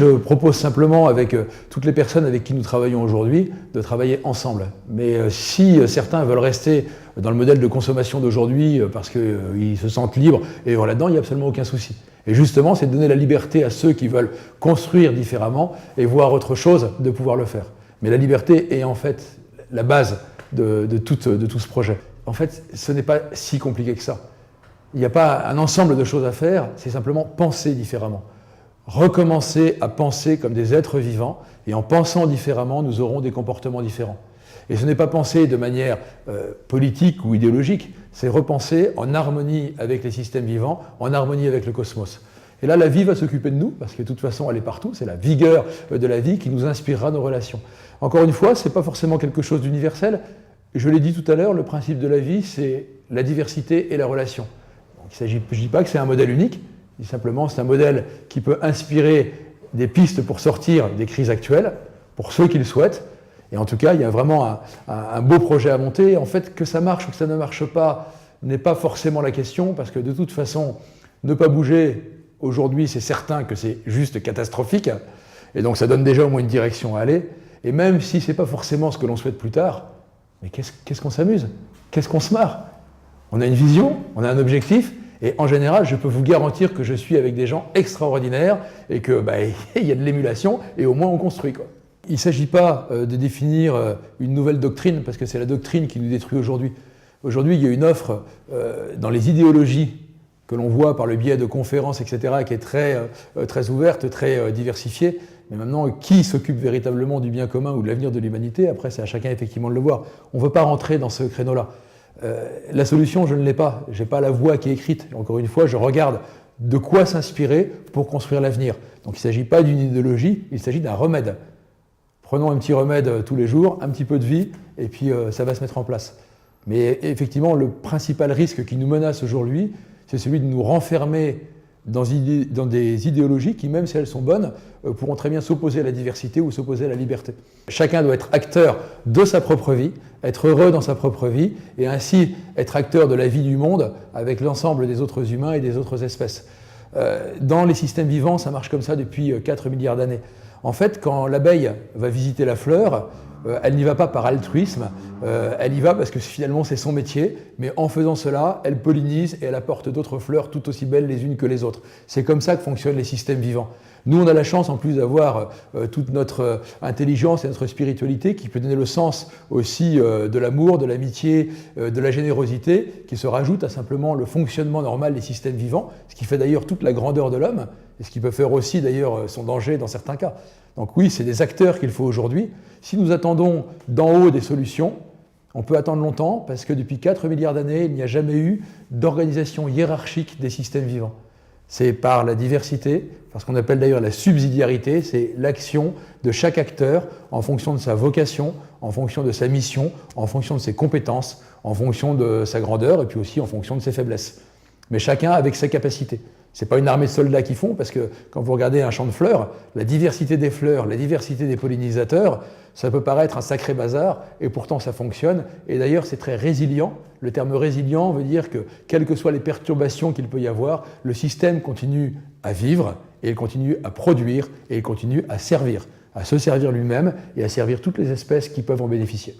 je propose simplement avec toutes les personnes avec qui nous travaillons aujourd'hui de travailler ensemble. Mais si certains veulent rester dans le modèle de consommation d'aujourd'hui parce qu'ils se sentent libres et vont là-dedans, il n'y a absolument aucun souci. Et justement, c'est de donner la liberté à ceux qui veulent construire différemment et voir autre chose de pouvoir le faire. Mais la liberté est en fait la base de tout ce projet. En fait, ce n'est pas si compliqué que ça. Il n'y a pas un ensemble de choses à faire, c'est simplement penser différemment. Recommencer à penser comme des êtres vivants, et en pensant différemment, nous aurons des comportements différents. Et ce n'est pas penser de manière politique ou idéologique, c'est repenser en harmonie avec les systèmes vivants, en harmonie avec le cosmos. Et là, la vie va s'occuper de nous, parce que de toute façon, elle est partout, c'est la vigueur de la vie qui nous inspirera nos relations. Encore une fois, ce n'est pas forcément quelque chose d'universel. Je l'ai dit tout à l'heure, le principe de la vie, c'est la diversité et la relation. Donc, je ne dis pas que c'est un modèle unique, je dis simplement c'est un modèle qui peut inspirer des pistes pour sortir des crises actuelles, pour ceux qui le souhaitent. Et en tout cas, il y a vraiment un beau projet à monter. En fait, que ça marche ou que ça ne marche pas n'est pas forcément la question, parce que de toute façon, ne pas bouger, aujourd'hui, c'est certain que c'est juste catastrophique. Et donc, ça donne déjà au moins une direction à aller. Et même si ce n'est pas forcément ce que l'on souhaite plus tard, mais qu'est-ce qu'on s'amuse? Qu'est-ce qu'on se marre? On a une vision, on a un objectif, et en général, je peux vous garantir que je suis avec des gens extraordinaires et que il y a de l'émulation et au moins on construit, quoi. Il ne s'agit pas de définir une nouvelle doctrine, parce que c'est la doctrine qui nous détruit aujourd'hui. Aujourd'hui, il y a une offre dans les idéologies que l'on voit par le biais de conférences, etc., qui est très ouverte, très diversifiée. Mais maintenant, qui s'occupe véritablement du bien commun ou de l'avenir de l'humanité? Après, c'est à chacun effectivement de le voir. On ne veut pas rentrer dans ce créneau-là. La solution, je ne l'ai pas. Je n'ai pas la voie qui est écrite. Encore une fois, je regarde de quoi s'inspirer pour construire l'avenir. Donc il ne s'agit pas d'une idéologie, il s'agit d'un remède. Prenons un petit remède tous les jours, un petit peu de vie, et puis ça va se mettre en place. Mais effectivement, le principal risque qui nous menace aujourd'hui, c'est celui de nous renfermer dans des idéologies qui, même si elles sont bonnes, pourront très bien s'opposer à la diversité ou s'opposer à la liberté. Chacun doit être acteur de sa propre vie, être heureux dans sa propre vie, et ainsi être acteur de la vie du monde avec l'ensemble des autres humains et des autres espèces. Dans les systèmes vivants, ça marche comme ça depuis 4 milliards d'années. En fait, quand l'abeille va visiter la fleur, elle n'y va pas par altruisme, elle y va parce que finalement c'est son métier, mais en faisant cela, elle pollinise et elle apporte d'autres fleurs tout aussi belles les unes que les autres. C'est comme ça que fonctionnent les systèmes vivants. Nous, on a la chance en plus d'avoir toute notre intelligence et notre spiritualité qui peut donner le sens aussi de l'amour, de l'amitié, de la générosité, qui se rajoute à simplement le fonctionnement normal des systèmes vivants, ce qui fait d'ailleurs toute la grandeur de l'homme, et ce qui peut faire aussi d'ailleurs son danger dans certains cas. Donc oui, c'est des acteurs qu'il faut aujourd'hui. Si nous attendons d'en haut des solutions, on peut attendre longtemps parce que depuis 4 milliards d'années, il n'y a jamais eu d'organisation hiérarchique des systèmes vivants. C'est par la diversité, par ce qu'on appelle d'ailleurs la subsidiarité, c'est l'action de chaque acteur en fonction de sa vocation, en fonction de sa mission, en fonction de ses compétences, en fonction de sa grandeur et puis aussi en fonction de ses faiblesses. Mais chacun avec ses capacités. Ce n'est pas une armée de soldats qui font, parce que quand vous regardez un champ de fleurs, la diversité des fleurs, la diversité des pollinisateurs, ça peut paraître un sacré bazar, et pourtant ça fonctionne. Et d'ailleurs, c'est très résilient. Le terme résilient veut dire que, quelles que soient les perturbations qu'il peut y avoir, le système continue à vivre, et il continue à produire, et il continue à servir, à se servir lui-même, et à servir toutes les espèces qui peuvent en bénéficier.